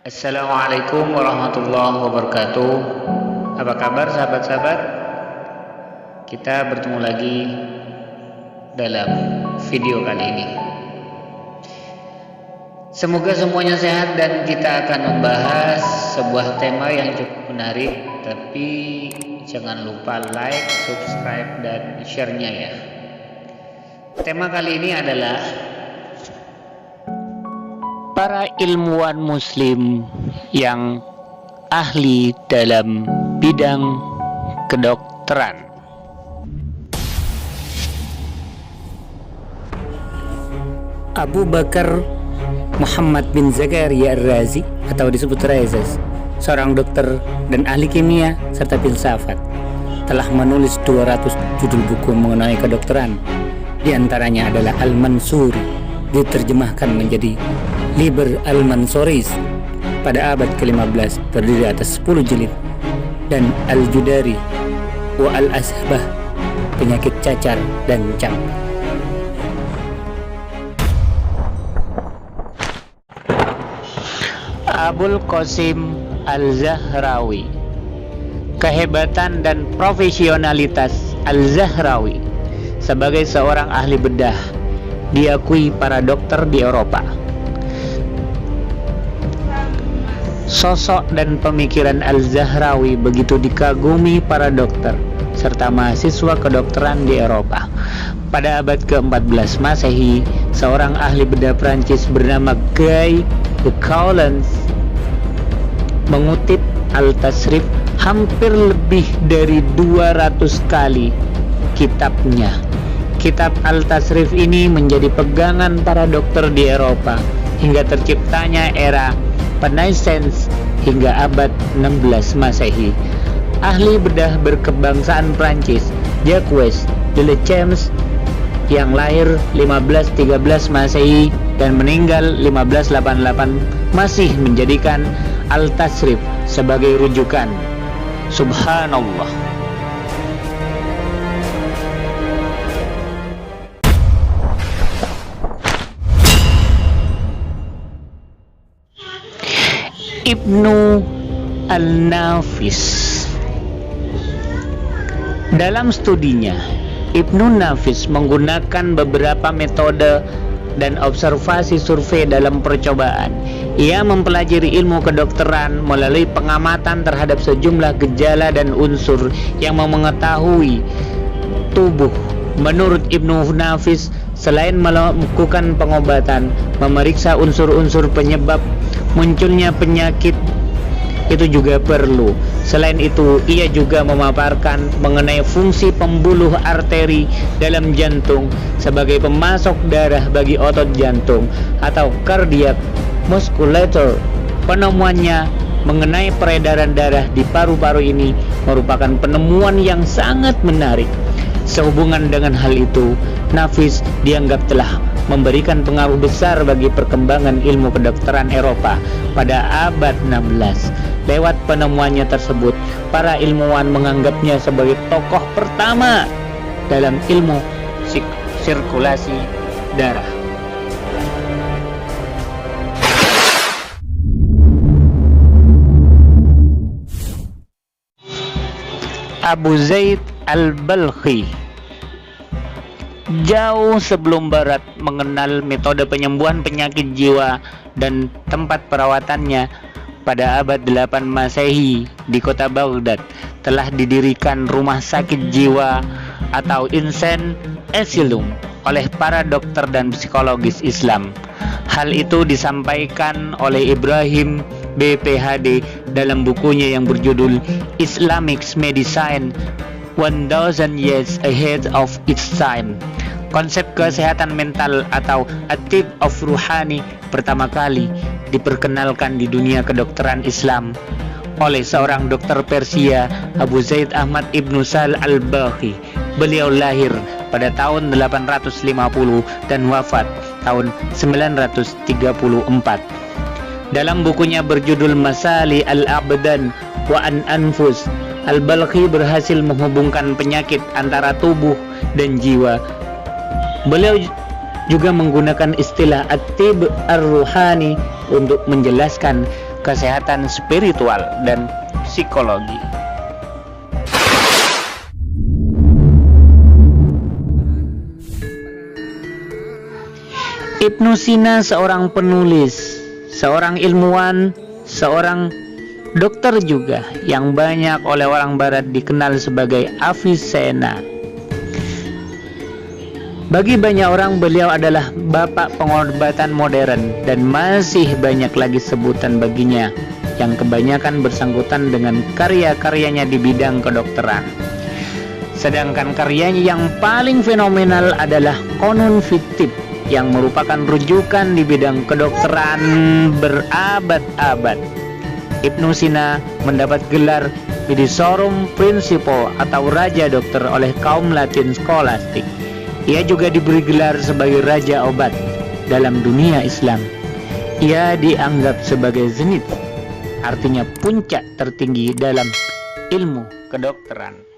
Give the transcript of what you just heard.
Assalamualaikum warahmatullahi wabarakatuh. Apa kabar sahabat-sahabat? Kita bertemu lagi dalam video kali ini. Semoga semuanya sehat dan kita akan membahas sebuah tema yang cukup menarik. Tapi jangan lupa like, subscribe, dan share-nya ya. Tema kali ini adalah para ilmuwan muslim yang ahli dalam bidang kedokteran. Abu Bakar Muhammad bin Zakaria Ar-Razi atau disebut Raises, seorang dokter dan ahli kimia serta filsafat, telah menulis 200 judul buku mengenai kedokteran. Di antaranya adalah Al-Mansuri, diterjemahkan menjadi Liber Al-Mansuris pada abad ke-15, terdiri atas 10 jilid, dan Al-Judari wa Al-Asbah, penyakit cacar dan campak. Abul Qasim Al-Zahrawi. Kehebatan dan profesionalitas Al-Zahrawi sebagai seorang ahli bedah diakui para dokter di Eropa. Sosok dan pemikiran Al-Zahrawi begitu dikagumi para dokter serta mahasiswa kedokteran di Eropa. Pada abad ke-14 Masehi, seorang ahli bedah Prancis bernama Guy de Coulans mengutip Al-Tasrif hampir lebih dari 200 kali kitabnya. Kitab Al-Tasrif ini menjadi pegangan para dokter di Eropa hingga terciptanya era Renaissance hingga abad 16 Masehi. Ahli bedah berkebangsaan Prancis Jacques Delechaume yang lahir 1513 Masehi dan meninggal 1588 masih menjadikan Al-Tasrif sebagai rujukan. Subhanallah. Ibnu An-Nafis. Dalam studinya, Ibnu Nafis menggunakan beberapa metode dan observasi survei dalam percobaan. Ia mempelajari ilmu kedokteran melalui pengamatan terhadap sejumlah gejala dan unsur yang mengetahui tubuh. Menurut Ibnu Nafis, selain melakukan pengobatan, memeriksa unsur-unsur penyebab munculnya penyakit itu juga perlu. Selain itu, ia juga memaparkan mengenai fungsi pembuluh arteri dalam jantung sebagai pemasok darah bagi otot jantung atau cardiac musculature. Penemuannya mengenai peredaran darah di paru-paru ini merupakan penemuan yang sangat menarik. Sehubungan dengan hal itu, Nafis dianggap telah memberikan pengaruh besar bagi perkembangan ilmu kedokteran Eropa pada abad 16. Lewat penemuannya tersebut, para ilmuwan menganggapnya sebagai tokoh pertama dalam ilmu sirkulasi darah. Abu Zaid Al-Balkhi jauh sebelum Barat mengenal metode penyembuhan penyakit jiwa dan tempat perawatannya. Pada abad 8 Masehi di kota Baghdad telah didirikan rumah sakit jiwa atau insane asylum oleh para dokter dan psikologis Islam. Hal itu disampaikan oleh Ibrahim B.Ph.D. dalam bukunya yang berjudul Islamic Medicine 1000 Years Ahead of Its Time. Konsep kesehatan mental atau atib of ruhani pertama kali diperkenalkan di dunia kedokteran Islam oleh seorang dokter Persia, Abu Zaid Ahmad Ibnu Sal Al-Balkhi. Beliau lahir pada tahun 850 dan wafat tahun 934. Dalam bukunya berjudul Masali Al-Abdan wa An-Anfus, Al-Balkhi berhasil menghubungkan penyakit antara tubuh dan jiwa. Beliau juga menggunakan istilah at-tib ar-ruhani untuk menjelaskan kesehatan spiritual dan psikologi. Ibnu Sina seorang penulis, seorang ilmuwan, seorang dokter juga yang banyak oleh orang barat dikenal sebagai Avicenna. Bagi banyak orang beliau adalah bapak pengobatan modern dan masih banyak lagi sebutan baginya yang kebanyakan bersangkutan dengan karya-karyanya di bidang kedokteran. Sedangkan karyanya yang paling fenomenal adalah Qanun Fittib yang merupakan rujukan di bidang kedokteran berabad-abad. Ibnu Sina mendapat gelar Medishorum Principal atau Raja Dokter oleh kaum Latin skolastik. Ia juga diberi gelar sebagai Raja Obat dalam dunia Islam. Ia dianggap sebagai zenith, artinya puncak tertinggi dalam ilmu kedokteran.